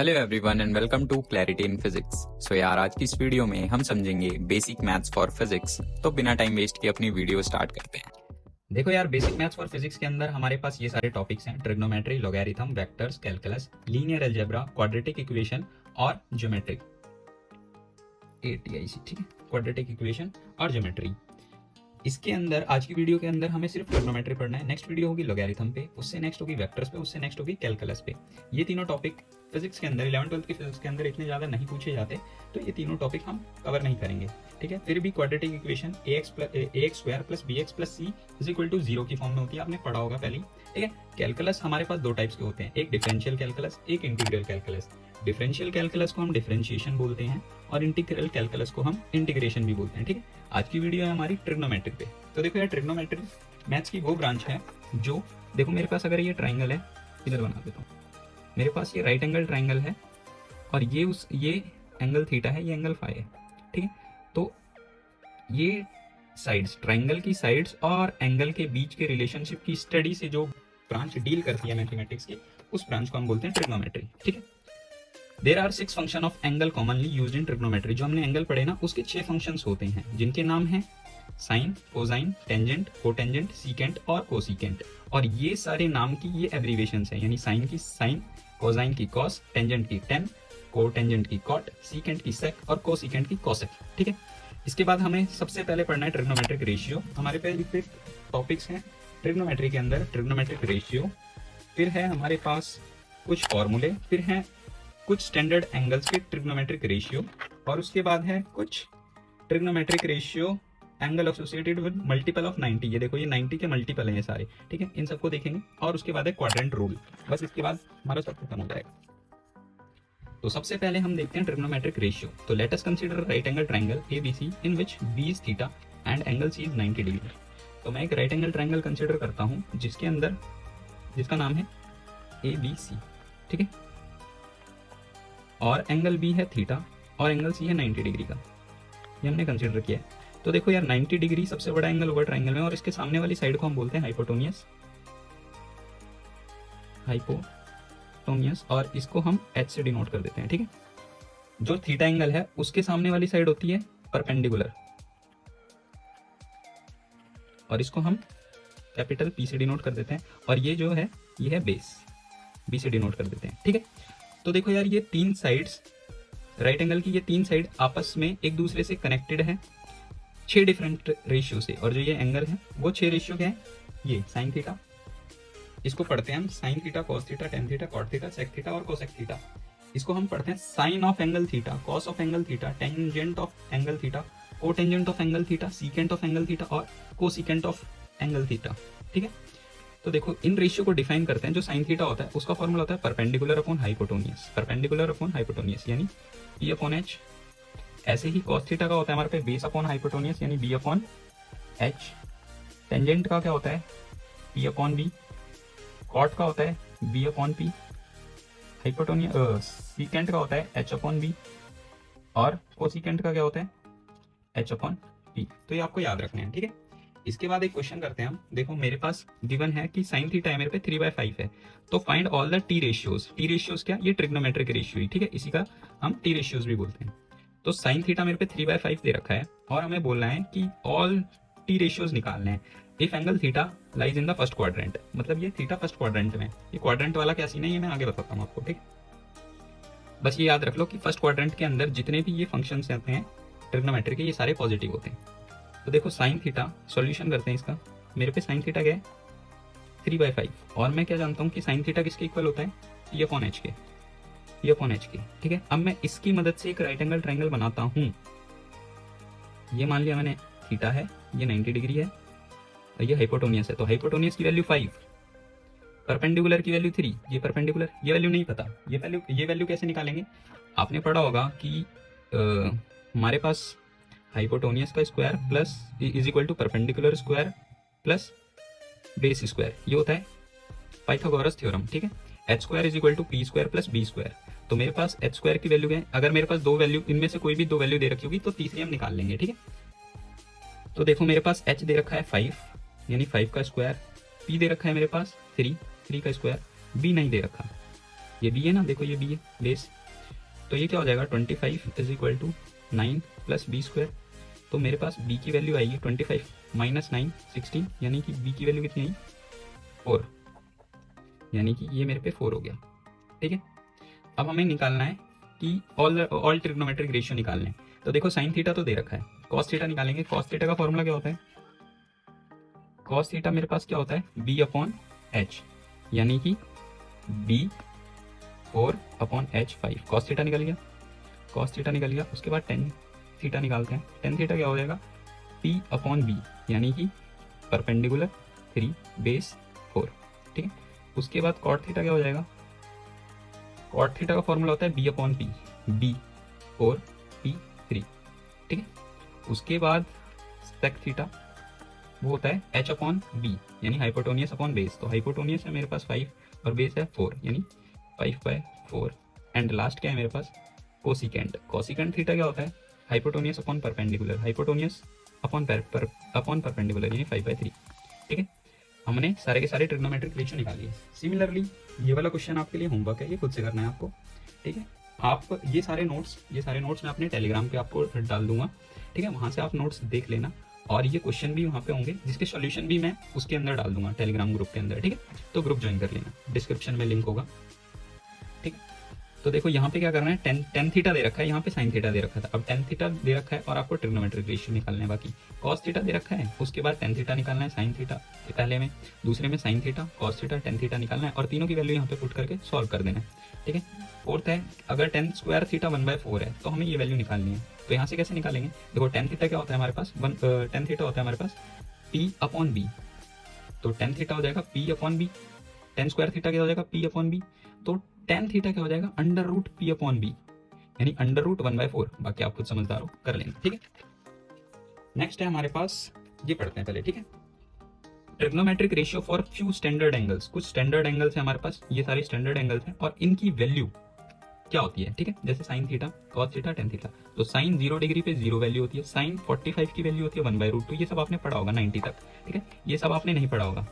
Hello everyone and welcome to clarity in physics. So यार, आज की इस वीडियो में हम समझेंगे बेसिक मैथ्स फॉर फिजिक्स। तो बिना टाइम वेस्ट किए अपनी वीडियो स्टार्ट करते हैं। देखो यार, बेसिक मैथ्स फॉर फिजिक्स के अंदर हमारे पास ये सारे टॉपिक्स हैं: trigonometry, logarithm, vectors, calculus, linear algebra, quadratic equation और ज्योमेट्री। एटीआईसी, ठीक है, क्वाड्रेटिक इक्वेशन और ज्योमेट्री। इसके अंदर आज की वीडियो के अंदर हमें सिर्फ ट्रिग्नोमेट्री पढ़ना है। नेक्स्ट वीडियो होगी लॉगरिथम पे, उससे नेक्स्ट होगी वेक्टर्स पे, उससे नेक्स्ट होगी कैलकुलस पे। ये तीनों टॉपिक फिजिक्स के अंदर 11th-12th की फिजिक्स के अंदर इतने ज़्यादा नहीं पूछे जाते, तो ये तीनों टॉपिक हम कवर नहीं करेंगे, ठीक है। फिर भी quadratic equation ax square plus bx plus c is equal to 0 की फॉर्म में होती है, आपने पढ़ा होगा पहले, ठीक है। कैलकुलस हमारे पास दो टाइप्स के होते हैं, एक डिफरेंशियल कैलकुलस, एक इंटीग्रल कैलकुलस। डिफरेंशियल कैलकुलस को हम डिफरेंशिएशन बोलते हैं और इंटीग्रल कैलकुलस को हम इंटीग्रेशन भी बोलते हैं, ठीक है। आज की वीडियो है हमारी ट्रिग्नोमेट्री पे। तो देखो यार, ट्रिग्नोमेट्री मैथ्स की वो ब्रांच है जो, देखो मेरे पास अगर ये ट्राइंगल है, इधर बना देता हूँ, मेरे पास ये राइट एंगल ट्राइंगल है और ये एंगल थीटा है, ये एंगल फाई है, ठीक है। तो ये साइड्स, ट्राइंगल की साइड्स और एंगल के बीच के रिलेशनशिप की स्टडी से जो ब्रांच डील करती है मैथमेटिक्स की, उस ब्रांच को हम बोलते हैं ट्रिग्नोमेट्री, ठीक है। There are 6 function of angle commonly used in trigonometry. जो हमने एंगल पढ़े ना, उसके 6 फंक्शंस होते हैं, जिनके नाम हैं sine, cosine, tangent, cotangent, secant और कोसीकेंट। और ये सारे नाम की ये एब्रीवेशंस हैं, यानी साइन की साइन, कोसाइन की कॉस, टेंजेंट की टेन, कोटेंजेंट की कॉट, सीकेंट की सेक और कोसीकेंट की कोसेक, ठीक है। इसके बाद हमें सबसे पहले पढ़ना है ट्रिग्नोमेट्रिक रेशियो। हमारे पास टॉपिक्स हैं ट्रिग्नोमेट्री के अंदर, ट्रिग्नोमेट्रिक रेशियो, फिर है हमारे पास कुछ फॉर्मूले, फिर हैं कुछ स्टैंडर्ड एंगल्स के ट्रिग्नोमेट्रिक रेशियो, और उसके बाद है कुछ trigonometric ratio angle associated with multiple of 90। ये देखो, ये 90 के मल्टीपल हैं ये सारे, ठीक है। इन सबको देखेंगे और उसके बाद है क्वाड्रेंट रूल। बस इसके बाद हमारा सब खत्म हो जाएगा। तो सबसे पहले हम देखते हैं ट्रिग्नोमेट्रिक रेशियो। तो let us consider right angle triangle ABC in which B is theta and angle C is 90 degree. तो मैं एक राइट एंगल ट्राइंगल कंसीडर करता हूँ जिसका नाम है ABC, ठीक है, और एंगल B है थीटा और एंगल C है 90 डिग्री का, ये हमने कंसीडर किया है। तो देखो यार, 90 डिग्री सबसे बड़ा एंगल होगा ट्राइंगल में, और इसके सामने वाली साइड को हम बोलते हैं हाइपोटेन्यूस, और इसको हम H से डिनोट कर देते हैं, ठीक है। जो थीटा एंगल है उसके सामने वाली साइड होती है परपेंडिकुलर, और इसको हम कैपिटल P से डिनोट कर देते हैं, और ये जो है ये है बेस, B से डिनोट कर देते हैं, ठीक है। तो देखो यार, ये तीन साइड्स, राइट एंगल की ये तीन साइड आपस में एक दूसरे से कनेक्टेड है 6 डिफरेंट रेशियो से, और जो ये एंगल है वो 6 रेशियो के हैं। ये साइन थीटा, इसको पढ़ते हैं हम sine theta, cos theta, tan theta, cot theta, sec theta और कोसेक थीटा। इसको हम पढ़ते हैं sine of angle theta, cos of angle theta, tangent of angle theta, cotangent of angle theta, secant of angle theta और cosecant of angle theta, ठीक है। तो देखो, इन रेशियो को डिफाइन करते हैं। जो साइन थीटा होता है उसका फॉर्मूला होता है perpendicular upon hypotenuse, perpendicular upon hypotenuse यानी P अपॉन H। ऐसे ही कॉस थीटा का होता है हमारे पे बेस अपॉन हाइपोटेन्यूस यानी B अपॉन H। टेंजेंट का क्या होता है P अपॉन B। कॉट का होता है B upon P। Hypotenuse secant का होता है H अपॉन B, और कोसीकेंट का क्या होता है H अपॉन P। तो ये आपको याद रखना है, ठीक है। इसके बाद एक क्वेश्चन करते हैं हम। देखो, मेरे पास गिवन है कि साइन थीटा है मेरे पे 3/5 है, तो find all the T ratios. T ratios क्या, ये ट्रिग्नोमेट्रिक रेशियो ही, ठीक है, इसी का हम टी रेशियोज भी बोलते हैं। तो साइन थीटा मेरे पे 3/5 दे रखा है, और हमें बोलना है कि ऑल टी रेशियोज निकालने हैं if angle theta lies in the first quadrant. मतलब ये थीटा फर्स्ट क्वाड्रेंट में, ये क्वाड्रेंट वाला क्या सीन है ये मैं आगे बताता हूँ आपको, ठीक। बस ये याद रख लो कि फर्स्ट क्वाड्रेंट के अंदर जितने भी ये फंक्शंस आते हैं ट्रिग्नोमेट्री के, ये सारे पॉजिटिव होते हैं। तो देखो, साइन थीटा सॉल्यूशन करते हैं इसका। मेरे पे साइन थीटा क्या है 3/5, और मैं क्या जानता हूँ कि साइन थीटा किसके इक्वल होता है P अपॉन H के, P अपॉन H के, ठीक है। अब मैं इसकी मदद से एक राइट एंगल ट्राइंगल बनाता हूँ। ये मान लिया मैंने थीटा है, ये 90 डिग्री है और ये हाइपोटेन्यूस है। तो हाइपोटेन्यूस की वैल्यू 5, परपेंडिकुलर की वैल्यू 3, ये परपेंडिकुलर, ये वैल्यू नहीं पता, ये वैल्यू कैसे निकालेंगे। आपने पढ़ा होगा कि हमारे पास हाइपोटेन्यूस का square plus is equal to perpendicular square plus base square, ये होता है पाइथागोरस थ्योरम, ठीक है। H square is equal to P square plus B square. तो मेरे पास H स्क्वायर की वैल्यू है, अगर मेरे पास दो वैल्यू, इनमें से कोई भी दो वैल्यू दे रखी होगी तो तीसरी हम निकाल लेंगे, ठीक है। तो देखो, मेरे पास H दे रखा है 5 यानी 5 का स्क्वायर, P दे रखा है मेरे पास 3 का स्क्वायर, B नहीं दे रखा। ये बी है ना, देखो ये बी है बेस, तो ये क्या हो जाएगा 25 is equal to 9 plus B square. तो मेरे पास बी की वैल्यू आएगी 25 माइनस 9 16, यानी कि बी की वैल्यू कितनी आई 4, यानी कि ये मेरे पे 4 हो गया। ठीक है, अब हमें निकालना है कि ऑल ट्रिग्नोमेट्रिक रेशियो निकालने हैं। तो देखो साइन थीटा तो दे रखा है, कॉस थीटा निकालेंगे। कॉस थीटा का फॉर्मूला क्या होता है, कॉस थीटा मेरे पास क्या होता है बी अपॉन एच, यानी कि B 4 upon H 5। Cos theta निकल गया, कॉस थीटा निकल गया। उसके बाद टेन थीटा निकालते हैं। टेन थीटा क्या हो जाएगा पी अपॉन बी, यानी कि परपेंडिकुलर 3 बेस 4। ठीक है, उसके बाद कॉट थीटा क्या हो जाएगा, कॉट थीटा का फॉर्मूला होता है B upon P, B 4 P 3। ठीक है, उसके बाद सेक थीटा वो होता है एच अपॉन बी, यानी हाइपोटोनियस अपॉन बेस। तो हाइपोटोनियस है मेरे पास 5 और बेस है 4, यानी 5/4। एंड लास्ट क्या है मेरे पास कोसिकेंट। कोसिकेंट थीटा क्या होता है हाइपोटोनियस अपॉन परपेंडिकुलर, हाइपोटोनियस अपॉन परपेंडिकुलर, यानी 5/3। ठीक है, हमने सारे के सारे ट्रिग्नोमेट्रिक रेशियो निकाली है। सिमिलरली ये वाला क्वेश्चन आपके लिए होमवर्क है, ये खुद से करना है आपको। ठीक है, आप ये सारे नोट्स मैं अपने टेलीग्राम पे आपको डाल दूंगा। ठीक है, वहाँ से आप नोट्स देख लेना, और ये क्वेश्चन भी वहाँ पे होंगे जिसके सॉल्यूशन भी मैं उसके अंदर डाल दूंगा टेलीग्राम ग्रुप के अंदर। ठीक है, तो ग्रुप ज्वाइन कर लेना, डिस्क्रिप्शन में लिंक होगा। ठीक, तो देखो यहाँ पे क्या करना है, टेन थीटा दे रखा है, यहाँ पे साइन थीटा दे रखा था। अब टेन थीटा दे रखा है और आपको ट्रिग्नोमेट्रिक रेशियो निकालना है। बाकी कॉस थीटा दे रखा है, उसके बाद टेन थीटा निकालना है, साइन थीटा पहले में, दूसरे में sign theta, cos theta, tan theta निकालना है, और तीनों की वैल्यू यहाँ पे पुट करके सॉल्व कर देना है। ठीक है, फोर्थ है अगर टेन स्क्वायर थीटा 1/4 है तो हमें ये वैल्यू निकालनी है। तो यहाँ से कैसे निकालेंगे, देखो टेन थीटा क्या होता है हमारे पास, टेन थीटा होता है हमारे पास पी अपॉन बी। तो टेन थीटा हो जाएगा P upon B, tan square theta क्या हो जाएगा पी अपॉन बी। तो टेन थीटा क्या हो जाएगा under root P upon B, यानी अंडर रूट 1/4। बाकी आप खुद समझदार हो, कर लेंगे। ठीक है, नेक्स्ट है हमारे पास, ये पढ़ते हैं पहले। ठीक है, trigonometric ratio for few standard angles. कुछ स्टैंडर्ड एंगल्स है हमारे पास, ये सारे स्टैंडर्ड एंगल्स हैं और इनकी वैल्यू क्या होती है। ठीक है, जैसे sign theta, cos theta, tan theta. तो साइन 0 डिग्री पे 0 वैल्यू होती है, साइन 45 की वैल्यू होती है 1/√2। ये सब आपने पढ़ा होगा 90 तक। ठीक है, ये सब आपने नहीं पढ़ा होगा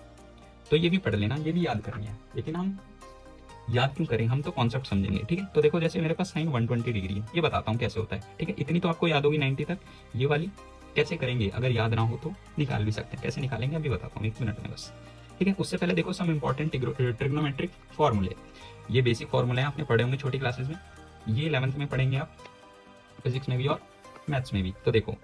तो ये भी पढ़ लेना, ये भी याद करनी है। लेकिन हम याद क्यों करें, हम तो कॉन्सेप्ट समझेंगे। ठीक है, तो देखो जैसे मेरे पास साइन 120 डिग्री है, ये बताता हूँ कैसे होता है। ठीक है, इतनी तो आपको याद होगी 90 तक। ये वाली कैसे करेंगे, अगर याद ना हो तो निकाल भी सकते हैं। कैसे निकालेंगे अभी बताता हूँ, 1 मिनट में बस। ठीक है, उससे पहले देखो सम इंपॉर्टेंट ट्रिग्नोमेट्रिक फॉर्मूले। ये बेसिक फॉर्मूले हैं, आपने पढ़े होंगे छोटी क्लासेस में, ये 11th में पढ़ेंगे आप, फिजिक्स में भी और मैथ्स में भी। तो देखो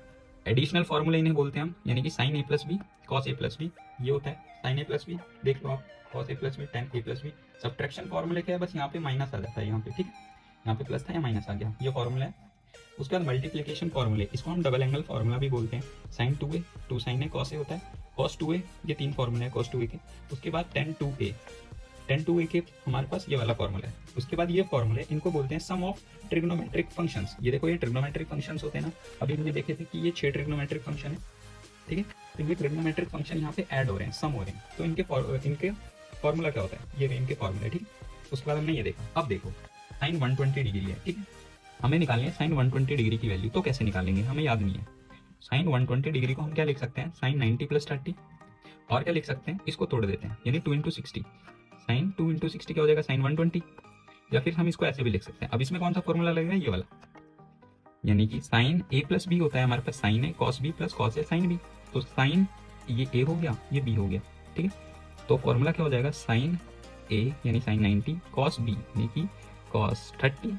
एडिशनल फॉर्मूले इन्हें बोलते हैं हम, यानी कि sign A plus B cos A plus B, ये होता है साइन ए प्लस बी। देख लो आप, cos A plus B ten A plus B. Subtraction फॉर्मूले क्या है, बस यहाँ पे माइनस आ जाता है यहाँ पे। ठीक है, यहाँ पे प्लस था या माइनस आ गया, ये फॉर्मूला है। उसके बाद मल्टीप्लिकेशन फॉर्मूले, इसको हम डबल एंगल फॉर्मूला भी बोलते हैं। Sign 2a 2 sign A cos A होता है, कॉस 2a, ये 3 फॉर्मूले हैं कॉस 2a के। उसके बाद टेन 2a के हमारे पास ये वाला फॉर्मूला है। उसके बाद ये फॉर्मूले, इनको बोलते हैं सम ऑफ ट्रिग्नोमेट्रिक फंक्शंस। ये देखो ये ट्रिग्नोमेट्रिक फंक्शंस होते हैं ना, अभी हमने देखे थे कि ये 6 ट्रिग्नोमेट्रिक फंक्शन है। ठीक है, तो ये ट्रिग्नोमेट्रिक फंक्शन यहाँ पे ऐड हो रहे हैं, सम हो रहे हैं। तो इनके फॉर्मूला क्या होता है, ये इनके फॉर्मूले। ठीक है, उसके बाद हमने ये देखा। अब देखो साइन 120 डिग्री है। ठीक है, हमें निकालनी है साइन 120 डिग्री की वैल्यू। तो कैसे निकालेंगे, हमें याद नहीं है। साइन 120 डिग्री को हम क्या लिख सकते हैं, साइन 90 + 30। और क्या लिख सकते हैं, इसको तोड़ देते हैं, यानी 2 × 60। साइन 2 × 60 क्या हो जाएगा, साइन 120। या फिर हम इसको ऐसे भी लिख सकते हैं। अब इसमें कौन सा फॉर्मूला लगेगा, ये वाला, यानी कि साइन a + b होता है हमारे पास, sine a cos b + cos a sin b। तो साइन ये a हो गया, ये b हो गया। ठीक है, तो फॉर्मूला क्या हो जाएगा, साइन a यानी साइन 90 cos b यानी कि cos 30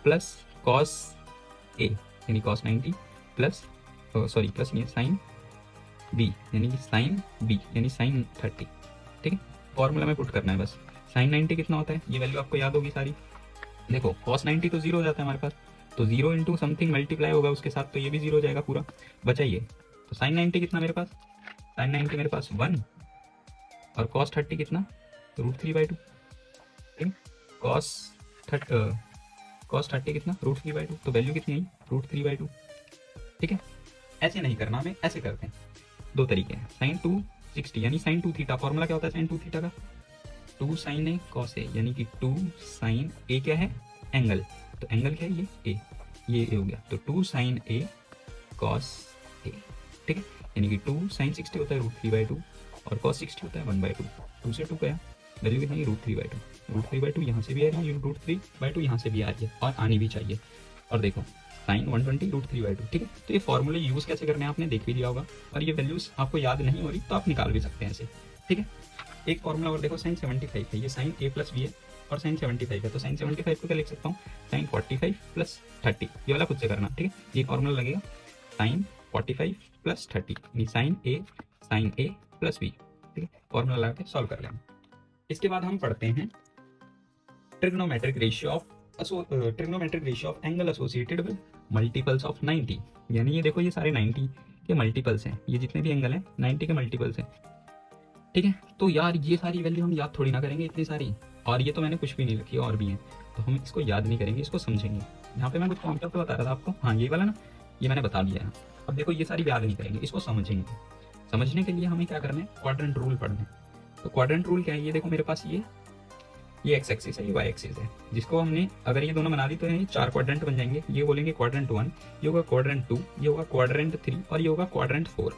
प्लस cos a यानी cos 90 प्लस प्लस नहीं है, साइन b यानी कि साइन b यानी साइन 30। ठीक है, फॉर्मूला में पुट करना है बस। साइन 90 कितना होता है, ये वैल्यू आपको याद होगी सारी। देखो cos 90 तो 0 हो जाता है हमारे पास, तो 0 × समथिंग मल्टीप्लाई होगा उसके साथ, तो ये भी 0 हो जाएगा पूरा, बचाइए। तो साइन 90 कितना मेरे पास, साइन 90 मेरे पास 1, और cos 30 कितना, √3/2। ठीक, cos 30 कितना, √3/2। तो वैल्यू कितनी आई, √3/2। ठीक है, ऐसे नहीं करना, हमें ऐसे करते हैं। 2 तरीके हैं, साइन 260 यानी साइन 2 थीटा। फॉर्मूला क्या होता है साइन 2 थीटा का, 2 sin a cos a, यानी कि 2 sin a क्या है, एंगल। तो एंगल क्या है, ये a हो गया। तो 2 sin a cos a। ठीक है, यानी कि 2 sin 60 होता है √3/2 और cos 60 होता है 1/2। 2 से 2 गया, वैल्यू कितनी है, √3/2। √3/2 यहाँ से भी आ रही है, √3/2 यहाँ से भी आ रही है और आनी भी चाहिए। और देखो साइन 120 √3/2, ठीक है। तो ये फॉर्मूले यूज़ कैसे करने हैं आपने देख भी लिया होगा, और ये वैल्यूज़ आपको याद नहीं हो रही तो आप निकाल भी सकते हैं ऐसे, ठीक है। एक फॉर्मूला और देखो, साइन 75 है, ये साइन A + B है और साइन 75 है, तो साइन 75 को क्या लिख सकता हूँ, साइन 45 + 30, ये वाला खुद से करना, ठीक है। ये फॉर्मूला लगेगा साइन 45 + 30 यानी साइन A + B, ठीक है। फॉर्मूला लगा के सॉल्व कर लेंगे। इसके बाद हम पढ़ते हैं trigonometric ratio of angle associated with multiples of 90, यानी ये देखो ये सारे 90 के मल्टीपल्स हैं, ये जितने भी एंगल हैं 90 के मल्टीपल्स हैं, ठीक है। तो यार ये सारी वैल्यू हम याद थोड़ी ना करेंगे इतनी सारी, और ये तो मैंने कुछ भी नहीं लिखी और भी हैं, तो हम इसको याद नहीं करेंगे, इसको समझेंगे। यहाँ पे मैं कुछ कॉन्सेप्ट बता रहा था आपको, हाँ ये वाला ना, ये मैंने बता दिया है। अब देखो ये सारी याद नहीं करेंगे, इसको समझेंगे। समझने के लिए हमें क्या करना है, क्वाड्रेंट रूल पढ़ना है। तो क्वाड्रेंट रूल क्या है, ये देखो मेरे पास ये एक्स एक्सिस है, ये वाई एक्सिस है, जिसको हमने अगर ये दोनों बना दी तो ये 4 क्वाड्रेंट बन जाएंगे। ये बोलेंगे क्वाड्रेंट 1, ये होगा क्वाड्रेंट 2, ये होगा क्वाड्रेंट 3 और ये होगा क्वाड्रेंट 4।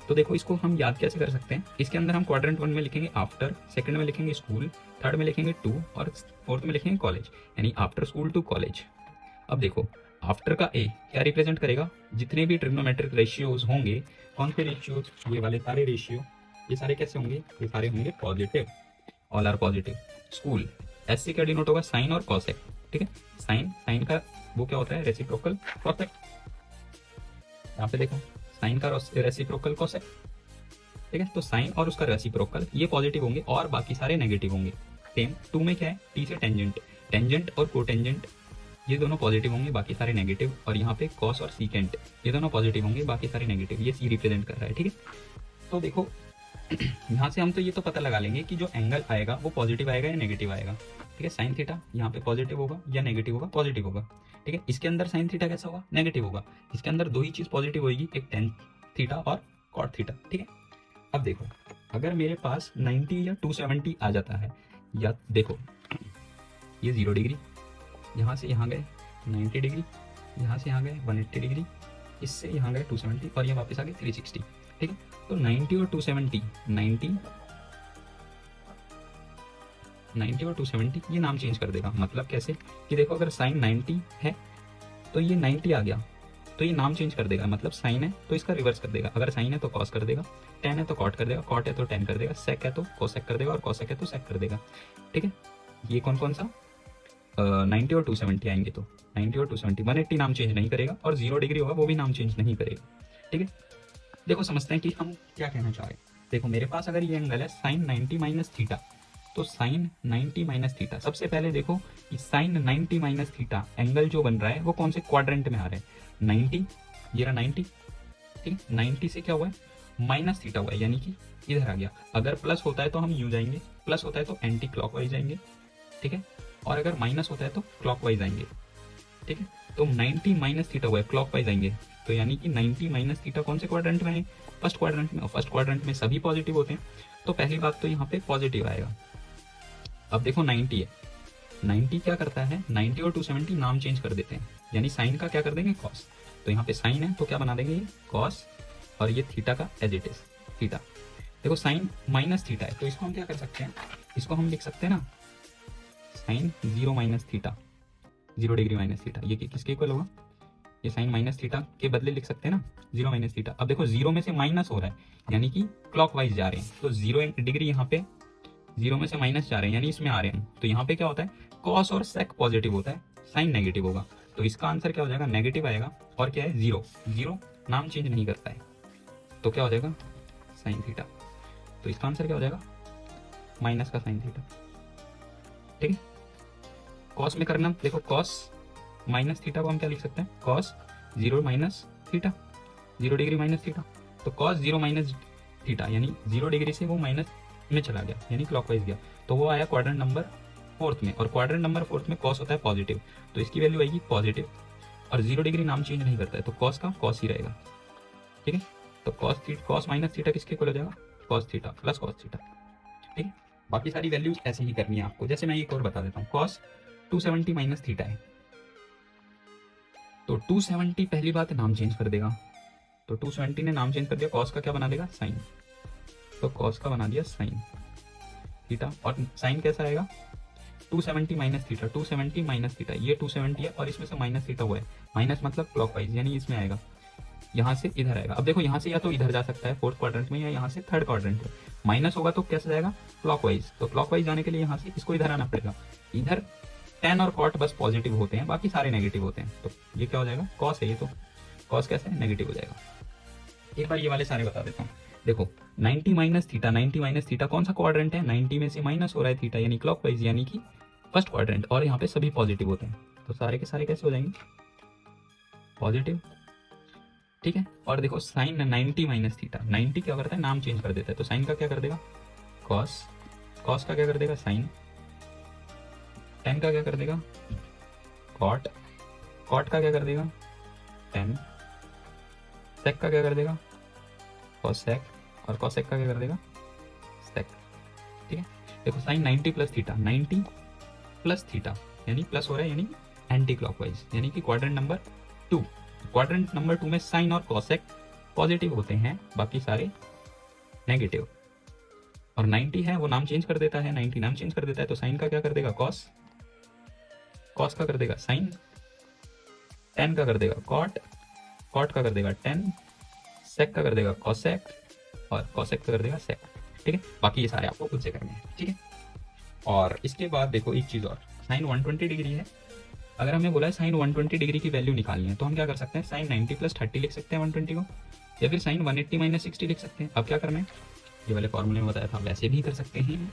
तो देखो इसको हम याद कैसे कर सकते हैं, इसके अंदर हम क्वाड्रेंट 1 में लिखेंगे आफ्टर, सेकंड में लिखेंगे स्कूल, थर्ड में लिखेंगे टू और फोर्थ में लिखेंगे कॉलेज, यानी आफ्टर स्कूल टू कॉलेज। अब देखो आफ्टर का ए क्या रिप्रेजेंट करेगा, जितने भी ट्रिग्नोमेट्रिक रेशियोज होंगे, कौन से रेशियोज, ये वाले सारे रेशियो, ये सारे कैसे होंगे, ये सारे होंगे positive, all are positive. School S से क्या डिनोट होगा, साइन और कॉसेक, ठीक है। साइन का वो क्या होता है, रेसिप्रोकल कॉसेक, यहाँ पे देखो साइन का रेसिप्रोकल कोसेक, ठीक है। तो साइन और उसका रेसिप्रोकल ये पॉजिटिव होंगे और बाकी सारे नेगेटिव होंगे। सेम 2 में क्या है, टी से टेंजेंट और कोटेंजेंट ये दोनों पॉजिटिव होंगे, बाकी सारे नेगेटिव। और यहाँ पे कॉस और सीकेंट ये दोनों पॉजिटिव होंगे, बाकी सारे नेगेटिव। ये सी रिप्रेजेंट कर रहा है, ठीक है। तो देखो यहाँ से हम तो ये तो पता लगा लेंगे कि जो एंगल आएगा वो पॉजिटिव आएगा या नेगेटिव आएगा, ठीक है। साइन थीटा यहाँ पे पॉजिटिव होगा या नेगेटिव होगा, पॉजिटिव होगा, ठीक है। इसके अंदर साइन थीटा कैसा होगा, नेगेटिव होगा। इसके अंदर दो ही चीज़ पॉजिटिव होगी, एक टेन थीटा और कॉट थीटा, ठीक है। अब देखो अगर मेरे पास 90 या 270 आ जाता है, या देखो ये 0 डिग्री, यहाँ से यहाँ गए 90 डिग्री, यहाँ से यहाँ गए 180 डिग्री, इससे यहाँ गए 270 और ये वापस आ गए 360, ठीक है। तो 90 और 270, 90 और 270 ये नाम चेंज कर देगा। मतलब कैसे कि देखो अगर साइन 90 है तो ये 90 आ गया, तो ये नाम चेंज कर देगा। मतलब साइन है तो इसका रिवर्स कर देगा, अगर साइन है तो कॉस कर देगा, टेन है तो कॉट कर देगा, कॉट है तो टेन कर देगा, सेक है तो कोसेक कर देगा और कोसेक है तो सेक कर देगा, ठीक है। ये कौन कौन सा 90 और 270 आएंगे, तो 90 और 270, 180 नाम चेंज नहीं करेगा और 0 डिग्री होगा वो भी नाम चेंज नहीं करेगा, ठीक है। देखो समझते हैं कि हम क्या कहना चाह रहे हैं। देखो मेरे पास अगर ये एंगल है साइन 90 माइनस थीटा, तो साइन 90 माइनस थीटा, सबसे पहले देखो कि साइन 90 माइनस थीटा एंगल जो बन रहा है वो कौन से क्वाड्रेंट में आ रहा है, 90, ये रहा 90, ठीक है। 90 से क्या हुआ है, माइनस थीटा हुआ है, यानी कि इधर आ गया। अगर प्लस होता है तो हम यूं जाएंगे, प्लस होता है तो एंटी क्लॉकवाइज जाएंगे, ठीक है। और अगर माइनस होता है तो क्लॉकवाइज आएंगे, ठीक है। तो 90 माइनस थीटा हुआ है, क्लॉकवाइज आएंगे, तो यानी कि 90 माइनस थीटा कौन से क्वाड्रेंट में है, फर्स्ट क्वाड्रेंट में। और फर्स्ट क्वाड्रेंट में सभी पॉजिटिव होते हैं, तो पहली बात तो यहाँ पे पॉजिटिव आएगा। अब देखो 90 है, 90 क्या करता है, 90 और 270 नाम चेंज कर देते हैं, यानी साइन का क्या कर देंगे, कॉस। तो यहाँ पे साइन है तो क्या बना देंगे, ये कॉस, और ये थीटा का एज इट इज थीटा। देखो साइन माइनस थीटा है तो इसको हम क्या कर सकते हैं, इसको हम लिख सकते हैं ना sine 0 minus theta, 0 degree minus theta, ये किसके इक्वल होगा, ये साइन माइनस थीटा के बदले लिख सकते हैं ना 0 माइनस थीटा। अब देखो 0 में से माइनस हो रहा है यानी कि क्लॉकवाइज जा रहे हैं, तो 0 डिग्री यहाँ पे 0 में से माइनस जा रहे हैं यानी इसमें आ रहे हैं, तो यहाँ पे क्या होता है, कॉस और सेक पॉजिटिव होता है, साइन नेगेटिव होगा। तो इसका आंसर क्या हो जाएगा, नेगेटिव आएगा। और क्या है, 0 नाम चेंज नहीं करता है, तो क्या हो जाएगा, साइन थीटा। तो इसका आंसर क्या हो जाएगा, माइनस का साइन थीटा, ठीक है। कॉस में करना, देखो कॉस माइनस थीटा को हम क्या लिख सकते हैं, cos 0 minus theta, 0 degree minus theta. तो कॉस 0 माइनस थीटा यानी 0 डिग्री से वो माइनस में चला गया यानी क्लॉकवाइज गया, तो वो आया क्वाड्रेंट नंबर 4 में। और क्वाड्रेंट नंबर 4 में कॉस होता है पॉजिटिव, तो इसकी वैल्यू आएगी पॉजिटिव। और 0 डिग्री नाम चेंज नहीं करता है, तो कॉस का कॉस ही रहेगा, ठीक है। तो कॉस माइनस थीटा किसके इक्वल हो जाएगा, cos theta plus cos theta, ठीक है। बाकी सारी वैल्यूज ऐसे ही करनी है आपको। जैसे मैं एक और बता देता हूँ, कॉस 270 माइनस थीटा है, तो 270 पहली बात नाम चेंज कर देगा, तो 270 ने नाम चेंज कर दिया, कॉस का क्या बना देगा, साइन, तो कॉस का बना दिया साइन थीटा। और साइन कैसा आएगा, 270 माइनस थीटा, 270 माइनस थीटा, ये 270 है और इसमें से माइनस थीटा हुआ है, माइनस मतलब क्लॉकवाइज, यानी इसमें आएगा, यहाँ से इधर आएगा। अब देखो यहाँ से या तो इधर जा सकता है फोर्थ क्वाड्रेंट में, या यहाँ से थर्ड क्वाड्रेंट में। माइनस होगा तो कैसे जाएगा, क्लॉकवाइज। तो क्लॉकवाइज जाने के लिए यहाँ से इसको इधर आना पड़ेगा। इधर tan और cot बस पॉजिटिव होते हैं, बाकी सारे नेगेटिव होते हैं। तो ये क्या हो जाएगा, cos है ये, तो cos कैसे नेगेटिव हो जाएगा। एक बार ये वाले सारे बता देता हूँ। देखो 90 माइनस थीटा, 90 माइनस थीटा कौन सा क्वाड्रेंट है, 90 में से माइनस हो रहा है थीटा, यानी क्लॉकवाइज, यानी कि फर्स्ट क्वाड्रेंट, और यहाँ पे सभी पॉजिटिव होते हैं। तो सारे के सारे कैसे हो जाएंगे, पॉजिटिव, ठीक है। और देखो साइन 90 माइनस थीटा, 90 क्या करता है, नाम चेंज कर देता है, तो साइन का क्या कर देगा, कॉस, कॉस का क्या कर देगा, साइन, टेन का क्या कर देगा, कॉट, कॉट का क्या कर देगा, टेन, सेक का क्या कर देगा, कॉसेक, और कॉसेक का क्या कर देगा, सेक, ठीक है। देखो sine 90 plus theta, 90 plus theta यानी प्लस हो रहा है, यानी एंटी क्लॉकवाइज, यानी कि क्वाड्रेंट नंबर 2, क्वाड्रेंट नंबर 2 में साइन और कॉसेक पॉजिटिव होते हैं, बाकी सारे नेगेटिव। और 90 है वो नाम चेंज कर देता है, 90 नाम चेंज कर देता है, तो साइन का क्या कर देगा, कॉस, कॉस का कर देगा साइन, टेन का कर देगा कॉट, कॉट का कर देगा टेन, सेक का कर देगा कॉसेक, और कॉसेक का कर देगा सेक, ठीक है। बाकी ये सारे आपको खुद से करने हैं, ठीक है। और इसके बाद देखो एक चीज़ और, साइन 120 डिग्री है। अगर हमें बोला है साइन 120 डिग्री की वैल्यू निकालनी है, तो हम क्या कर सकते हैं, साइन 90 प्लस 30 लिख सकते हैं 120 को, या फिर साइन 180 माइनस 60 लिख सकते हैं। अब क्या करना है, ये वाले फॉर्मूले में बताया था वैसे भी कर सकते हैं,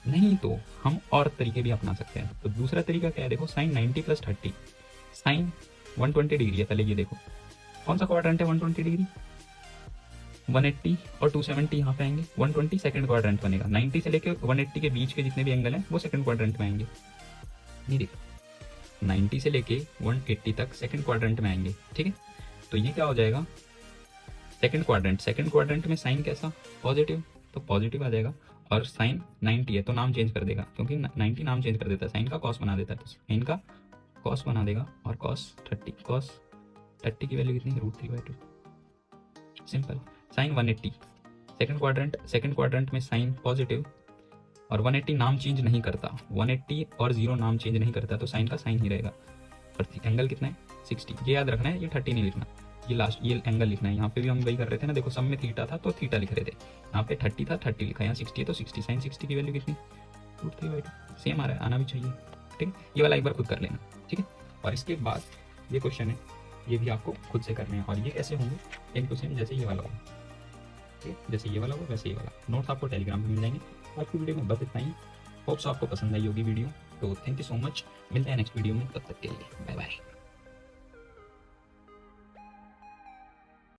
नहीं तो हम और तरीके भी अपना सकते हैं। तो दूसरा तरीका क्या है, देखो साइन 90 प्लस 30, साइन 120 डिग्री है, पहले ये देखो कौन सा क्वाड्रेंट है 120 डिग्री, 180 और 270 यहाँ पे आएंगे, 120 सेकंड क्वाड्रेंट बनेगा, 90 से लेकर 180 के बीच के जितने भी एंगल हैं वो सेकंड क्वाड्रेंट में आएंगे। नहीं देखो 90 से लेके 180 तक सेकंड क्वाड्रेंट में आएंगे, ठीक है। तो ये क्या हो जाएगा, सेकंड क्वाड्रेंट, सेकंड क्वाड्रेंट में साइन कैसा, पॉजिटिव, तो पॉजिटिव आ जाएगा। और साइन 90 है तो नाम चेंज कर देगा, क्योंकि 90 नाम चेंज कर देता है, साइन का कॉस बना देता है, तो साइन का कॉस बना देगा। और कॉस 30, कॉस 30 की वैल्यू कितनी है, √3/2, सिंपल। साइन 180, सेकंड क्वाड्रेंट में साइन पॉजिटिव, और 180 नाम चेंज नहीं करता, 180 और 0 नाम चेंज नहीं करता, तो साइन का साइन ही रहेगा। और एंगल कितना है, 60, ये याद रखना है, ये 30 नहीं लिखना, ये लास्ट ये एंगल लिखना है। यहाँ पे भी हम वही कर रहे थे ना, देखो सब में थीटा था तो थीटा लिख रहे थे, यहाँ पे 30 था 30 लिखा, यहाँ 60 है तो 60, साइन 60 की वैल्यू कितनी, √3/2, सेम आ रहा है, आना भी चाहिए, ठीक है। ये वाला एक बार खुद कर लेना, ठीक है। और इसके बाद ये क्वेश्चन है, ये भी आपको खुद से करने हैं, और ये कैसे होंगे, एक क्वेश्चन जैसे ये वाला हो, ठीक है, जैसे ये वाला हो वैसे ये वाला। नोट्स आपको टेलीग्राम पे मिल जाएंगे। आज की वीडियो में बस इतना ही, होप्स आपको पसंद आई होगी वीडियो, तो थैंक यू सो मच, मिलते हैं नेक्स्ट वीडियो में, तब तक के लिए।